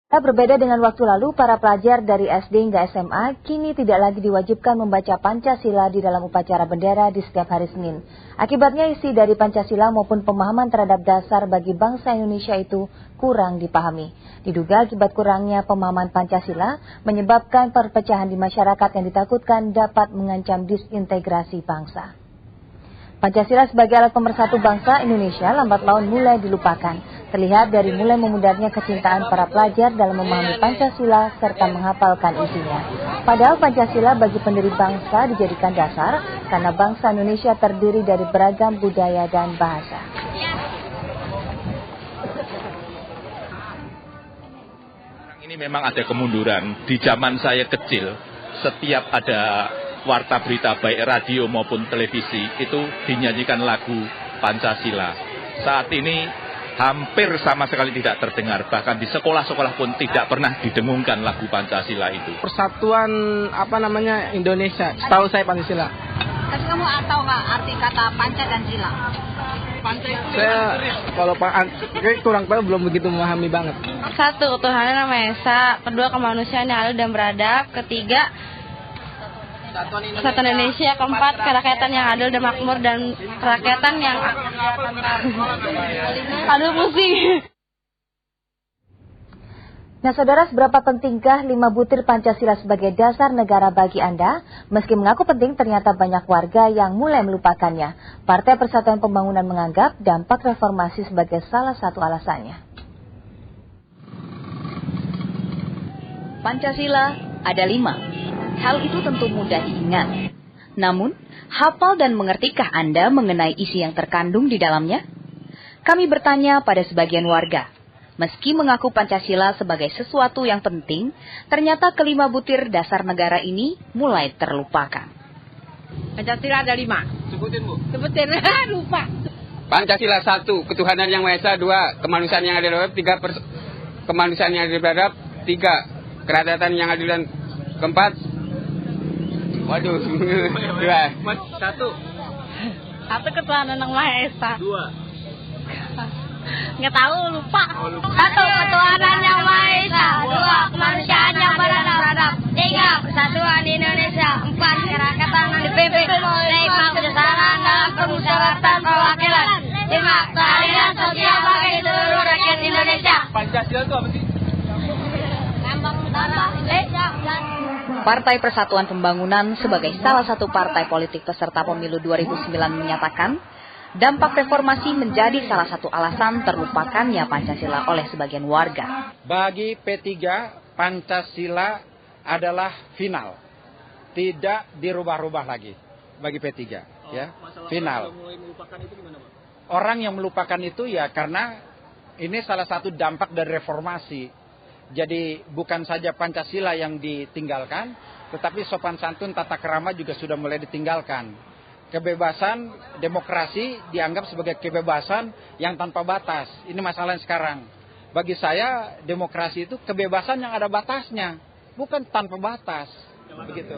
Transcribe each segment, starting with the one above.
Berbeda dengan waktu lalu, para pelajar dari SD hingga SMA kini tidak lagi diwajibkan membaca Pancasila di dalam upacara bendera di setiap hari Senin. Akibatnya isi dari Pancasila maupun pemahaman terhadap dasar bagi bangsa Indonesia itu kurang dipahami. Diduga akibat kurangnya pemahaman Pancasila menyebabkan perpecahan di masyarakat yang ditakutkan dapat mengancam disintegrasi bangsa. Pancasila sebagai alat pemersatu bangsa Indonesia lambat laun mulai dilupakan. Terlihat dari mulai memudarnya kecintaan para pelajar dalam memahami Pancasila serta menghafalkan isinya. Padahal Pancasila bagi pendiri bangsa dijadikan dasar karena bangsa Indonesia terdiri dari beragam budaya dan bahasa. Ini memang ada kemunduran. Di zaman saya kecil, setiap ada warta berita baik radio maupun televisi itu dinyanyikan lagu Pancasila. Saat ini hampir sama sekali tidak terdengar, bahkan di sekolah-sekolah pun tidak pernah didengungkan lagu Pancasila itu. Persatuan Indonesia, setahu saya Pancasila. Tapi kamu tahu nggak arti kata panca dan sila? Saya kalau kurang tahu, belum begitu memahami banget. Satu, ketuhanan yang Maha Esa. Kedua, kemanusiaan yang adil dan beradab. Ketiga, Persatuan Indonesia. Keempat, kerakyatan yang adil dan makmur dan kerakyatan yang aduh pusing. Nah saudara, seberapa pentingkah 5 butir Pancasila sebagai dasar negara bagi Anda? Meski mengaku penting, ternyata banyak warga yang mulai melupakannya. Partai Persatuan Pembangunan menganggap dampak reformasi sebagai salah satu alasannya. Pancasila ada 5. Hal itu tentu mudah diingat. Namun, hafal dan mengertikah Anda mengenai isi yang terkandung di dalamnya? Kami bertanya pada sebagian warga. Meski mengaku Pancasila sebagai sesuatu yang penting, ternyata kelima butir dasar negara ini mulai terlupakan. Pancasila ada 5. Sebutin, Bu. Sebutin, lupa. Pancasila 1, ketuhanan yang Maha Esa. 2, kemanusiaan yang adil dan beradab. 3, kemanusiaan yang adil dan beradab. 3, kerakyatan yang adil dan keempat. Waduh. 2. 1. 1, ketuhanan yang Maha Esa. 2. Nggak tahu, lupa. 1, ketuhanan yang Maha Esa. 2, kemanusiaan yang beradab. 3, persatuan Indonesia. 4, kerakyatan yang dipimpin oleh hikmah kebesaran dalam kemusyawaratan perwakilan. 5, keadilan sosial bagi seluruh rakyat Indonesia. Pancasila itu apa sih? Lambang negara Indonesia. Partai Persatuan Pembangunan sebagai salah satu partai politik peserta pemilu 2009 menyatakan, dampak reformasi menjadi salah satu alasan terlupakannya Pancasila oleh sebagian warga. Bagi P3, Pancasila adalah final. Tidak dirubah-rubah lagi bagi P3. Ya, final. Orang yang melupakan itu ya karena ini salah satu dampak dari reformasi. Jadi bukan saja Pancasila yang ditinggalkan, tetapi sopan santun tata krama juga sudah mulai ditinggalkan. Kebebasan, demokrasi dianggap sebagai kebebasan yang tanpa batas. Ini masalah yang sekarang. Bagi saya, demokrasi itu kebebasan yang ada batasnya, bukan tanpa batas. Begitu.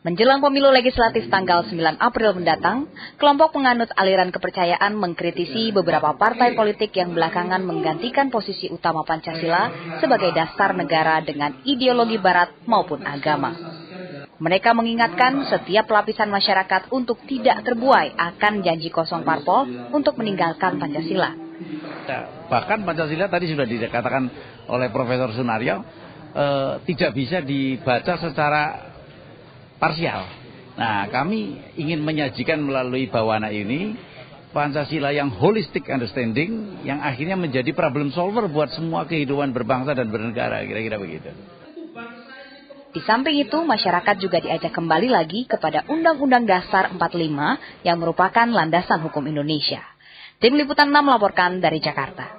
Menjelang pemilu legislatif tanggal 9 April mendatang, kelompok penganut aliran kepercayaan mengkritisi beberapa partai politik yang belakangan menggantikan posisi utama Pancasila sebagai dasar negara dengan ideologi barat maupun agama. Mereka mengingatkan setiap lapisan masyarakat untuk tidak terbuai akan janji kosong parpol untuk meninggalkan Pancasila. Bahkan Pancasila tadi sudah dikatakan oleh Profesor Sunaryo, tidak bisa dibaca secara parsial. Nah, kami ingin menyajikan melalui bawana ini Pancasila yang holistic understanding yang akhirnya menjadi problem solver buat semua kehidupan berbangsa dan bernegara, kira-kira begitu. Di samping itu, masyarakat juga diajak kembali lagi kepada Undang-Undang Dasar 45 yang merupakan landasan hukum Indonesia. Tim Liputan 6 melaporkan dari Jakarta.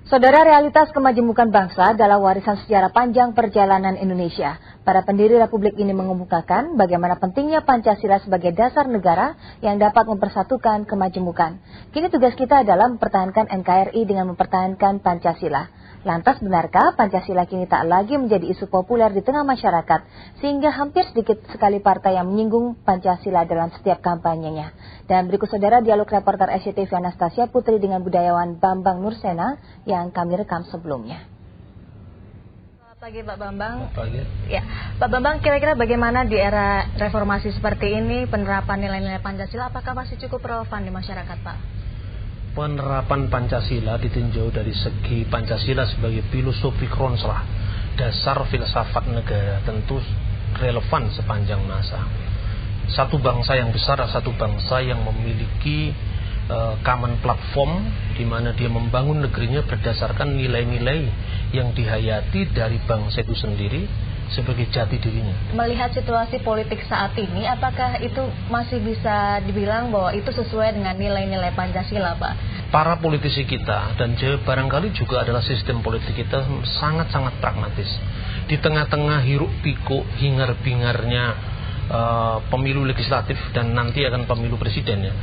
Saudara, realitas kemajemukan bangsa adalah warisan sejarah panjang perjalanan Indonesia. Para pendiri Republik ini mengemukakan bagaimana pentingnya Pancasila sebagai dasar negara yang dapat mempersatukan kemajemukan. Kini tugas kita adalah mempertahankan NKRI dengan mempertahankan Pancasila. Lantas benarkah Pancasila kini tak lagi menjadi isu populer di tengah masyarakat, sehingga hampir sedikit sekali partai yang menyinggung Pancasila dalam setiap kampanyenya? Dan berikut saudara dialog reporter SCTV Anastasia Putri dengan budayawan Bambang Nursena yang kami rekam sebelumnya. Selamat pagi Pak Bambang. Selamat pagi. Ya, Pak Bambang, kira-kira bagaimana di era reformasi seperti ini penerapan nilai-nilai Pancasila, apakah masih cukup relevan di masyarakat, Pak? Penerapan Pancasila ditinjau dari segi Pancasila sebagai filosofi kronslah, dasar filsafat negara, tentu relevan sepanjang masa. Satu bangsa yang besar, satu bangsa yang memiliki common platform, di mana dia membangun negerinya berdasarkan nilai-nilai yang dihayati dari bangsa itu sendiri sebagai jati dirinya. Melihat situasi politik saat ini, apakah itu masih bisa dibilang bahwa itu sesuai dengan nilai-nilai Pancasila, Pak? Para politisi kita dan barangkali juga adalah sistem politik kita sangat-sangat pragmatis. Di tengah-tengah hiruk pikuk hingar-bingarnya pemilu legislatif dan nanti akan pemilu presiden ya.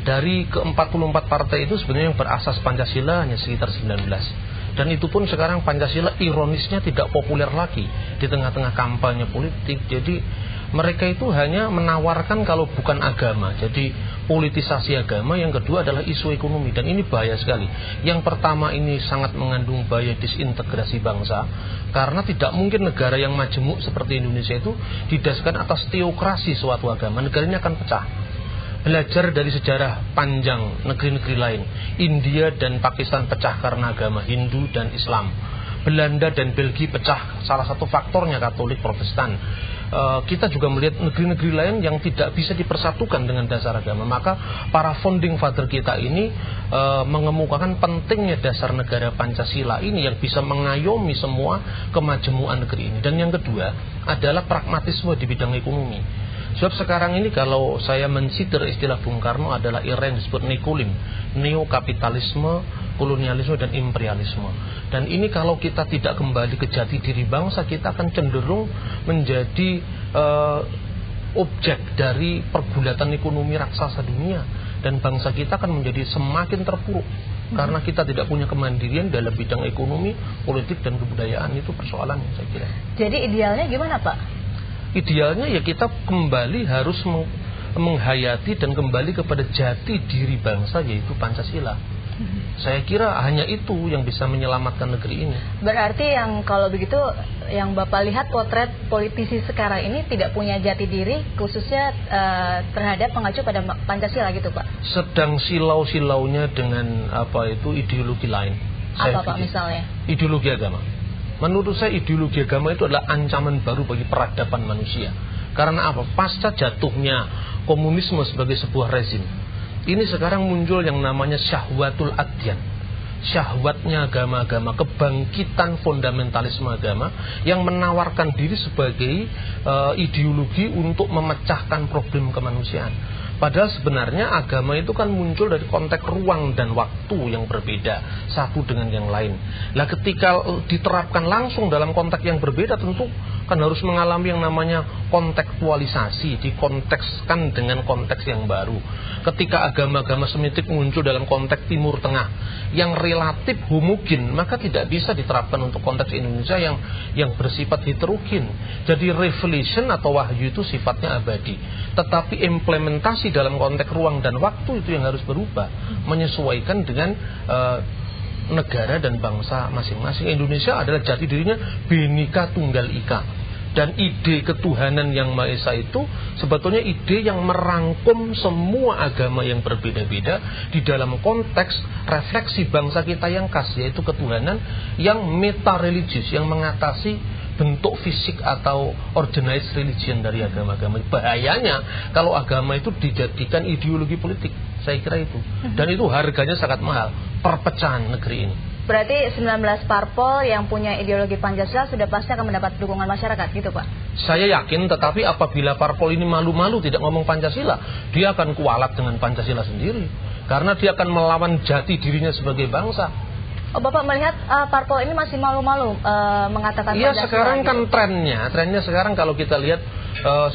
Dari ke-44 partai itu sebenarnya yang berasas Pancasila hanya sekitar 19. Dan itu pun sekarang Pancasila ironisnya tidak populer lagi di tengah-tengah kampanye politik. Jadi mereka itu hanya menawarkan kalau bukan agama. Jadi politisasi agama. Yang kedua adalah isu ekonomi. Dan ini bahaya sekali. Yang pertama ini sangat mengandung bahaya disintegrasi bangsa. Karena tidak mungkin negara yang majemuk seperti Indonesia itu didasarkan atas teokrasi suatu agama. Negara ini akan pecah. Belajar dari sejarah panjang negeri-negeri lain. India dan Pakistan pecah karena agama Hindu dan Islam. Belanda dan Belgia pecah, salah satu faktornya Katolik Protestan. Kita juga melihat negeri-negeri lain yang tidak bisa dipersatukan dengan dasar agama. Maka para founding father kita ini mengemukakan pentingnya dasar negara Pancasila ini yang bisa mengayomi semua kemajemukan negeri ini. Dan yang kedua adalah pragmatisme di bidang ekonomi. Sebab sekarang ini kalau saya mensitir istilah Bung Karno adalah era yang disebut nekolim, neokapitalisme, kolonialisme dan imperialisme. Dan ini kalau kita tidak kembali ke jati diri bangsa, kita akan cenderung menjadi objek dari pergulatan ekonomi raksasa dunia. Dan bangsa kita akan menjadi semakin terpuruk. Karena kita tidak punya kemandirian dalam bidang ekonomi, politik dan kebudayaan. Itu persoalannya saya kira. Jadi idealnya gimana Pak? Idealnya ya kita kembali harus menghayati dan kembali kepada jati diri bangsa, yaitu Pancasila. Saya kira hanya itu yang bisa menyelamatkan negeri ini. Berarti yang kalau begitu yang Bapak lihat potret politisi sekarang ini tidak punya jati diri khususnya terhadap mengacu pada Pancasila gitu Pak? Sedang silau-silaunya dengan ideologi lain. Apa Pak misalnya? Ideologi agama. Menurut saya ideologi agama itu adalah ancaman baru bagi peradaban manusia. Karena apa? Pasca jatuhnya komunisme sebagai sebuah rezim, ini sekarang muncul yang namanya syahwatul adyan. Syahwatnya agama-agama, kebangkitan fundamentalisme agama yang menawarkan diri sebagai ideologi untuk memecahkan problem kemanusiaan. Padahal sebenarnya agama itu kan muncul dari konteks ruang dan waktu yang berbeda satu dengan yang lain. Nah ketika diterapkan langsung dalam konteks yang berbeda tentu kan harus mengalami yang namanya kontekstualisasi, dikontekskan dengan konteks yang baru. Ketika agama-agama Semitik muncul dalam konteks Timur Tengah yang relatif homogen, maka tidak bisa diterapkan untuk konteks Indonesia yang bersifat heterogen. Jadi revelation atau wahyu itu sifatnya abadi, tetapi implementasi dalam konteks ruang dan waktu itu yang harus berubah, menyesuaikan dengan negara dan bangsa masing-masing. Indonesia adalah jati dirinya Bhinneka Tunggal Ika. Dan ide ketuhanan yang Maha Esa itu sebetulnya ide yang merangkum semua agama yang berbeda-beda di dalam konteks refleksi bangsa kita yang khas, yaitu ketuhanan yang meta-religius, yang mengatasi bentuk fisik atau organized religion dari agama-agama. Bahayanya kalau agama itu dijadikan ideologi politik, saya kira itu. Dan itu harganya sangat mahal, perpecahan negeri ini. Berarti 19 parpol yang punya ideologi Pancasila sudah pasti akan mendapat dukungan masyarakat gitu Pak? Saya yakin, tetapi apabila parpol ini malu-malu tidak ngomong Pancasila, dia akan kualat dengan Pancasila sendiri. Karena dia akan melawan jati dirinya sebagai bangsa. Oh, Bapak melihat parpol ini masih malu-malu mengatakan Iya, Pancasila sekarang gitu. kan trennya sekarang kalau kita lihat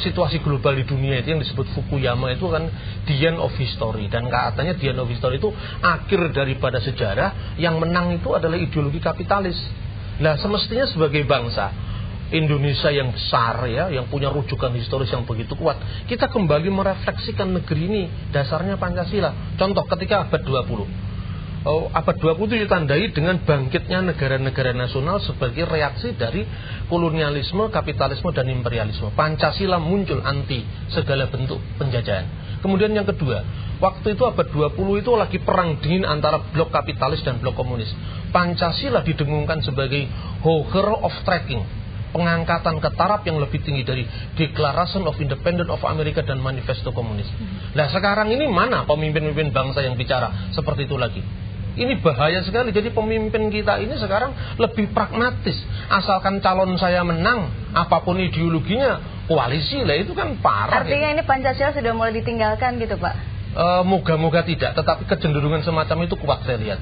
situasi global di dunia itu yang disebut Fukuyama itu kan the end of history, dan katanya the end of history itu akhir daripada sejarah, yang menang itu adalah ideologi kapitalis. Nah, semestinya sebagai bangsa Indonesia yang besar ya, yang punya rujukan historis yang begitu kuat, kita kembali merefleksikan negeri ini dasarnya Pancasila. Contoh ketika abad 20. Abad 20 itu ditandai dengan bangkitnya negara-negara nasional sebagai reaksi dari kolonialisme, kapitalisme, dan imperialisme. Pancasila muncul anti segala bentuk penjajahan. Kemudian yang kedua, waktu itu abad 20 itu lagi perang dingin antara blok kapitalis dan blok komunis. Pancasila didengungkan sebagai hero of tracking, pengangkatan ke taraf yang lebih tinggi dari Declaration of Independence of America dan Manifesto Komunis. Nah, sekarang ini mana pemimpin-pemimpin bangsa yang bicara seperti itu lagi? Ini bahaya sekali. Jadi pemimpin kita ini sekarang lebih pragmatis. Asalkan calon saya menang, apapun ideologinya, koalisi lah, itu kan parah. Artinya ini Pancasila sudah mulai ditinggalkan gitu, Pak? Moga-moga tidak, tetapi kecenderungan semacam itu kuat saya lihat.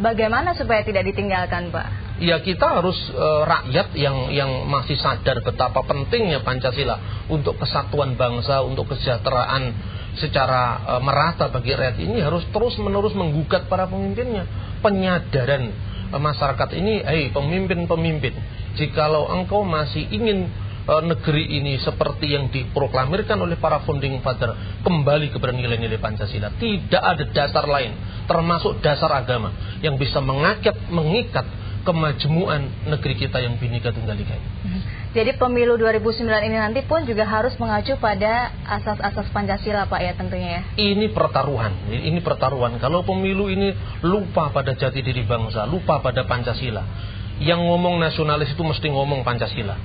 Bagaimana supaya tidak ditinggalkan, Pak? Ya, kita harus rakyat yang masih sadar betapa pentingnya Pancasila untuk kesatuan bangsa, untuk kesejahteraan secara merata bagi rakyat ini, harus terus-menerus menggugat para pemimpinnya. Penyadaran masyarakat ini, pemimpin-pemimpin, jikalau engkau masih ingin negeri ini seperti yang diproklamirkan oleh para founding father, kembali kepada nilai-nilai Pancasila. Tidak ada dasar lain, termasuk dasar agama, yang bisa mengikat kemajemuan negeri kita yang Bhinneka Tunggal Ika. Jadi pemilu 2009 ini nanti pun juga harus mengacu pada asas-asas Pancasila, Pak, ya tentunya ya. Ini pertaruhan. Kalau pemilu ini lupa pada jati diri bangsa, lupa pada Pancasila. Yang ngomong nasionalis itu mesti ngomong Pancasila.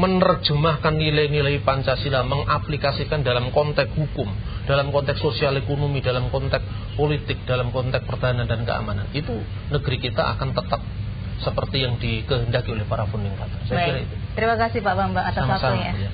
Menerjemahkan nilai-nilai Pancasila, mengaplikasikan dalam konteks hukum, dalam konteks sosial ekonomi, dalam konteks politik, dalam konteks pertahanan dan keamanan. Itu negeri kita akan tetap seperti yang dikehendaki oleh para founding father. Saya kira itu. Terima kasih Pak Bambang atas waktunya.